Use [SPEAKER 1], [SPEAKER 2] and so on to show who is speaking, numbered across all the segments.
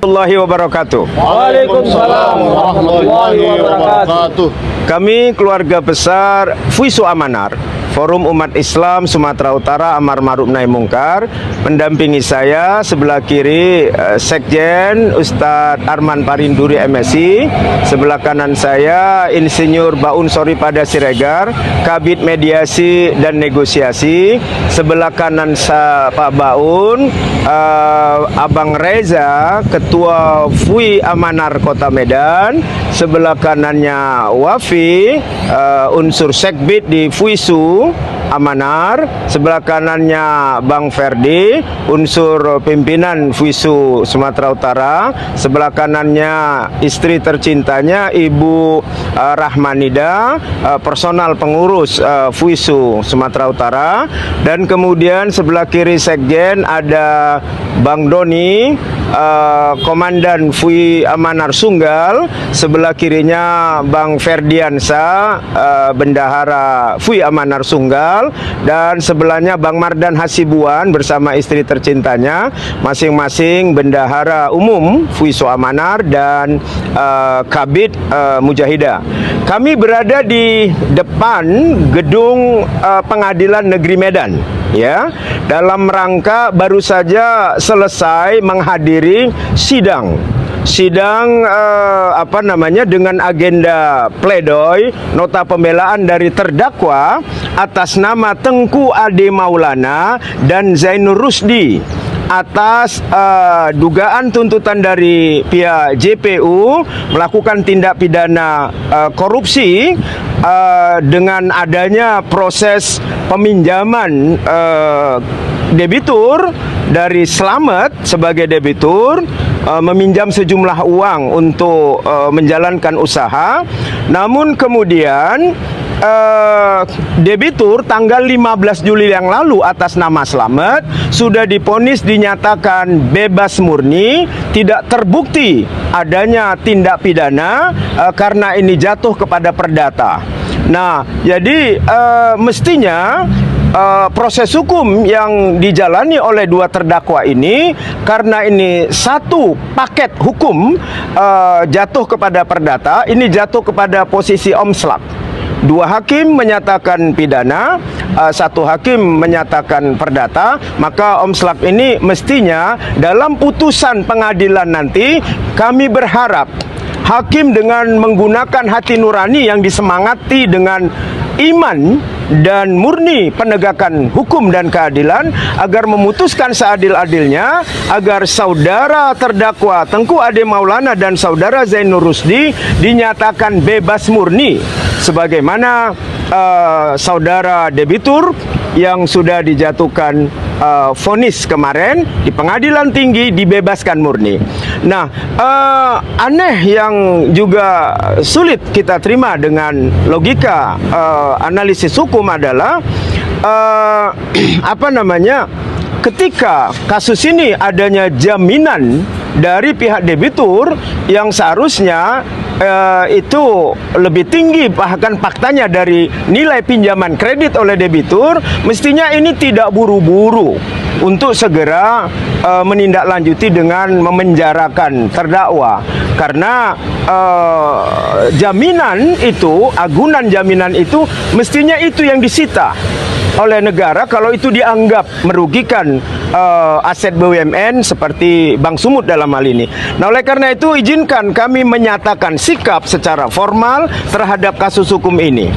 [SPEAKER 1] warahmatullahi wabarakatuh.
[SPEAKER 2] Waalaikumsalam warahmatullahi wabarakatuh.
[SPEAKER 1] Kami keluarga besar Fuisu Amanar, Forum Umat Islam Sumatera Utara Amar Ma'ruf Nahi Mungkar, mendampingi saya sebelah kiri Sekjen Ustadz Arman Parinduri MSI, sebelah kanan saya Insinyur Baun Soripada Siregar, Kabid Mediasi dan Negosiasi, sebelah kanan Pak Baun, Abang Reza, Ketua FUI Amanar Kota Medan, sebelah kanannya Wafi, unsur Sekbid di Fuisu Amanar, sebelah kanannya Bang Ferdi, unsur pimpinan Fuisu Sumatera Utara, sebelah kanannya istri tercintanya Ibu Rahmanida, personal pengurus Fuisu Sumatera Utara, dan kemudian sebelah kiri Sekjen ada Bang Doni, Komandan FUI Amanar Sunggal, sebelah kirinya Bang Ferdiansa, Bendahara FUI Amanar Sunggal, dan sebelahnya Bang Mardan Hasibuan bersama istri tercintanya, masing-masing Bendahara Umum Fuisu Amanar dan Kabid Mujahidah. Kami berada di depan gedung Pengadilan Negeri Medan, ya, dalam rangka baru saja selesai menghadiri sidang dengan agenda pledoi nota pembelaan dari terdakwa atas nama Tengku Ade Maulana dan Zainur Rusdi atas dugaan tuntutan dari pihak JPU melakukan tindak pidana korupsi dengan adanya proses peminjaman debitur dari Slamet sebagai debitur, meminjam sejumlah uang untuk menjalankan usaha. Namun kemudian debitur tanggal 15 Juli yang lalu atas nama Slamet sudah divonis dinyatakan bebas murni, tidak terbukti adanya tindak pidana karena ini jatuh kepada perdata. Nah, jadi mestinya proses hukum yang dijalani oleh dua terdakwa ini, karena ini satu paket hukum jatuh kepada perdata, ini jatuh kepada posisi omslap. Dua hakim menyatakan pidana, satu hakim menyatakan perdata, maka omslap ini mestinya dalam putusan pengadilan nanti kami berharap hakim dengan menggunakan hati nurani yang disemangati dengan iman dan murni penegakan hukum dan keadilan agar memutuskan seadil-adilnya agar saudara terdakwa Tengku Ade Maulana dan saudara Zainur Rusdi dinyatakan bebas murni sebagaimana saudara debitur yang sudah dijatuhkan vonis kemarin di pengadilan tinggi dibebaskan murni. Nah, aneh yang juga sulit kita terima dengan logika analisis hukum adalah ketika kasus ini adanya jaminan dari pihak debitur yang seharusnya itu lebih tinggi bahkan faktanya dari nilai pinjaman kredit oleh debitur, mestinya ini tidak buru-buru untuk segera menindaklanjuti dengan memenjarakan terdakwa, karena jaminan itu, agunan jaminan itu mestinya itu yang disita oleh negara kalau itu dianggap merugikan aset BUMN seperti Bank Sumut dalam hal ini. Nah, oleh karena itu izinkan kami menyatakan sikap secara formal terhadap kasus hukum ini.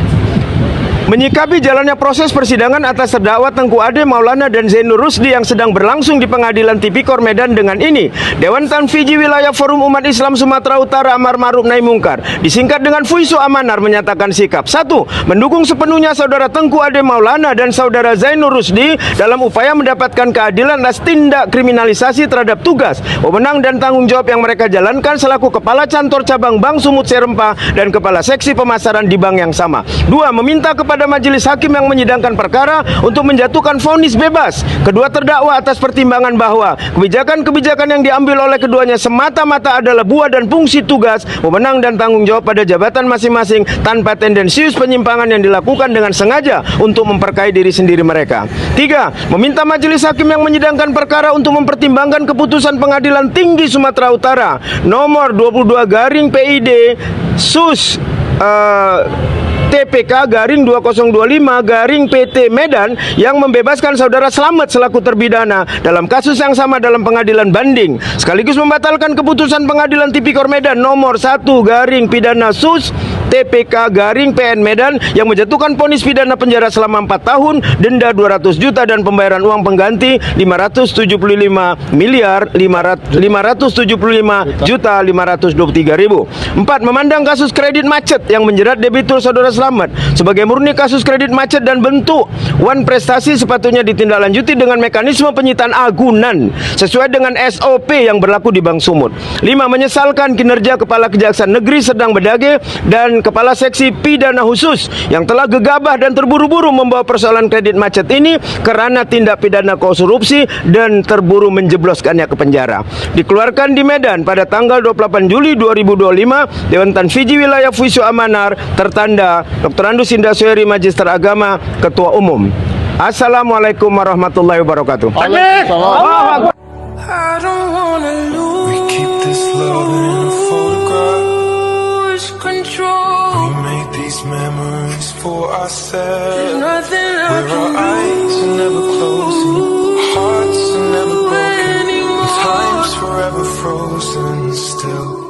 [SPEAKER 1] Menyikapi jalannya proses persidangan atas terdakwa Tengku Ade Maulana dan Zainur Rusdi yang sedang berlangsung di Pengadilan Tipikor Medan dengan ini, Dewan Tanfidhi Wilayah Forum Umat Islam Sumatera Utara Amar Ma'ruf Nahi Mungkar, disingkat dengan Fuisu Amanar, menyatakan sikap. 1. Mendukung sepenuhnya saudara Tengku Ade Maulana dan saudara Zainur Rusdi dalam upaya mendapatkan keadilan atas tindak kriminalisasi terhadap tugas, wewenang dan tanggung jawab yang mereka jalankan selaku Kepala Cantor Cabang Bank Sumut Serempa dan Kepala Seksi Pemasaran di bank yang sama. 2. Meminta kepada kepada majelis hakim yang menyidangkan perkara untuk menjatuhkan vonis bebas kedua terdakwa atas pertimbangan bahwa kebijakan-kebijakan yang diambil oleh keduanya semata-mata adalah buah dan fungsi tugas, wewenang dan tanggung jawab pada jabatan masing-masing tanpa tendensius penyimpangan yang dilakukan dengan sengaja untuk memperkaya diri sendiri mereka. 3. Meminta majelis hakim yang menyidangkan perkara untuk mempertimbangkan keputusan Pengadilan Tinggi Sumatera Utara nomor 22/PID sus TPK garing 2025 garing PT Medan yang membebaskan saudara Slamet selaku terpidana dalam kasus yang sama dalam pengadilan banding, sekaligus membatalkan keputusan Pengadilan Tipikor Medan nomor 1/pidana sus TPK garing PN Medan yang menjatuhkan vonis pidana penjara selama 4 tahun, denda 200 juta dan pembayaran uang pengganti 575.575.523.000. 4. Memandang kasus kredit macet yang menjerat debitur saudara Slamet sebagai murni kasus kredit macet dan bentuk wan prestasi sepatutnya ditindaklanjuti dengan mekanisme penyitaan agunan sesuai dengan SOP yang berlaku di Bank Sumut. 5. Menyesalkan kinerja Kepala Kejaksaan Negeri Serdang Bedage dan Kepala Seksi Pidana Khusus yang telah gegabah dan terburu-buru membawa persoalan kredit macet ini karena tindak pidana korupsi dan terburu menjebloskannya ke penjara. Dikeluarkan di Medan pada tanggal 28 Juli 2025, Dewan Tanfidzi Wilayah Fuisu Amanar, tertanda Dr. Andus Indasweri, Magister Agama, Ketua Umum. Assalamualaikum warahmatullahi wabarakatuh.
[SPEAKER 2] Waalaikumsalam.
[SPEAKER 3] I don't wanna lose. We keep this love in a photograph. Lose control. We make these memories for ourselves. There's nothing I can do. Our eyes are never closing, hearts are never broken, time's forever frozen still.